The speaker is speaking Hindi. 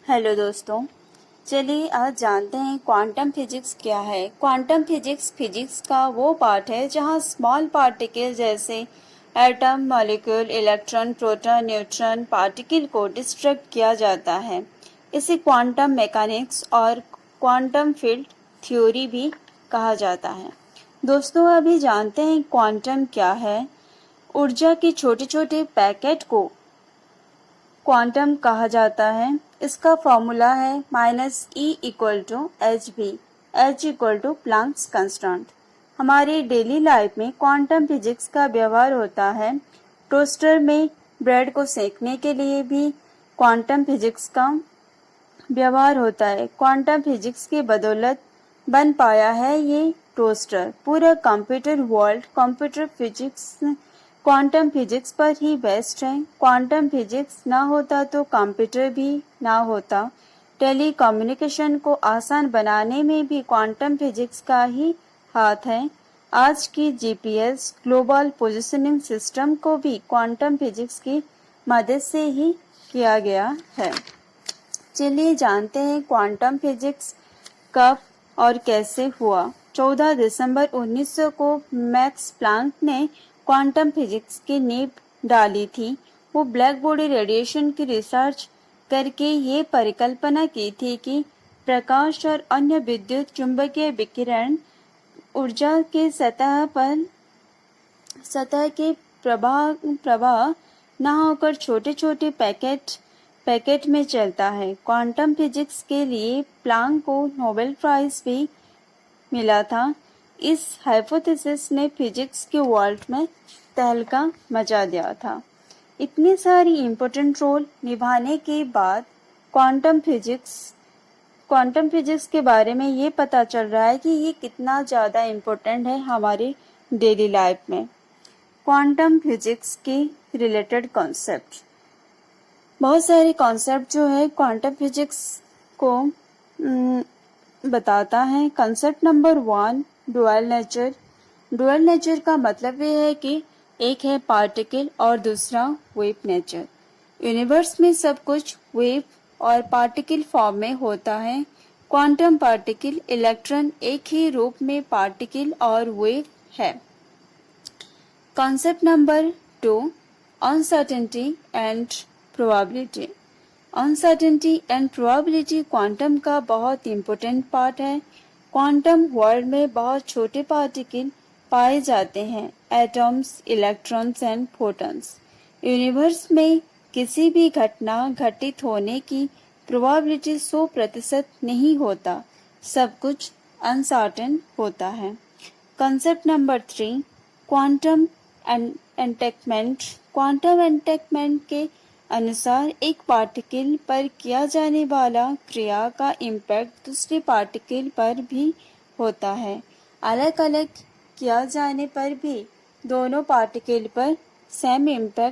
हेलो दोस्तों, चलिए आज जानते हैं क्वांटम फिजिक्स क्या है। क्वांटम फिजिक्स फिजिक्स का वो पार्ट है जहाँ स्मॉल पार्टिकल जैसे atom, molecule, electron, proton, neutron particle को डिस्ट्रक्ट किया जाता है। इसे क्वांटम मैकेनिक्स और क्वांटम फील्ड थ्योरी भी कहा जाता है। दोस्तों, अभी जानते हैं क्वांटम क्या है। ऊर्जा के छोटे छोटे पैकेट को क्वांटम कहा जाता है। इसका फॉर्मूला है -E=hv, h=प्लैंक्स कांस्टेंट। हमारी डेली लाइफ में क्वांटम फिजिक्स का व्यवहार होता है। टोस्टर में ब्रेड को सेकने के लिए भी क्वांटम फिजिक्स का व्यवहार होता है। क्वांटम फिजिक्स की बदौलत बन पाया है ये टोस्टर। पूरा computer world computer physics quantum physics पर ही बेस्ड है। क्वांटम फिजिक्स ना होता तो कंप्यूटर भी ना होता। टेलीकम्युनिकेशन को आसान बनाने में भी क्वांटम फिजिक्स का ही हाथ है। आज की जीपीएस ग्लोबल पोजिशनिंग सिस्टम को भी क्वांटम फिजिक्स की मदद से ही किया गया है। चलिए जानते हैं क्वांटम फिजिक्स कब और कैसे हुआ। 14 दिसंबर 1900 को मैक्स प्लैंक ने क्वांटम फिजिक्स की नींव डाली थी। वो ब्लैक बॉडी रेडिएशन की रिसर्च करके ये परिकल्पना की थी कि प्रकाश और अन्य विद्युत चुंबकीय विकिरण ऊर्जा के सतह के प्रवाह न होकर छोटे छोटे पैकेट में चलता है। क्वांटम फिजिक्स के लिए प्लैंक को नोबेल प्राइज भी मिला था। इस हाइपोथेसिस ने फिजिक्स के वर्ल्ड में तहलका मचा दिया था। इतनी सारी इम्पोर्टेंट रोल निभाने के बाद क्वांटम फिजिक्स के बारे में ये पता चल रहा है कि ये कितना ज़्यादा इम्पोर्टेंट है हमारी डेली लाइफ में। क्वांटम फिजिक्स के रिलेटेड कॉन्सेप्ट, बहुत सारे कॉन्सेप्ट जो है क्वांटम फिजिक्स को बताता है। Concept number 1, dual nature. Dual nature का मतलब ये है कि एक है पार्टिकल और दूसरा वेव नेचर। यूनिवर्स में सब कुछ वेव और पार्टिकल फॉर्म में होता है। क्वांटम पार्टिकल, इलेक्ट्रॉन एक ही रूप में पार्टिकल और वेव है। Concept number 2, uncertainty and probability. Uncertainty and probability quantum का बहुत इम्पोर्टेंट पार्ट है। क्वांटम वर्ल्ड में बहुत छोटे पार्टिकल पाए जाते हैं, atoms, electrons and photons. Universe में किसी भी घटना घटित होने की प्रोबेबिलिटी 100% नहीं होता। सब कुछ अनसर्टेन होता है। Concept number 3, quantum entanglement. Quantum entanglement के अनुसार एक पार्टिकल पर किया जाने वाला क्रिया का इम्पैक्ट दूसरे पार्टिकल पर भी होता है। अलग अलग किया जाने पर भी दोनों पार्टिकल पर सेम इम्पैक्ट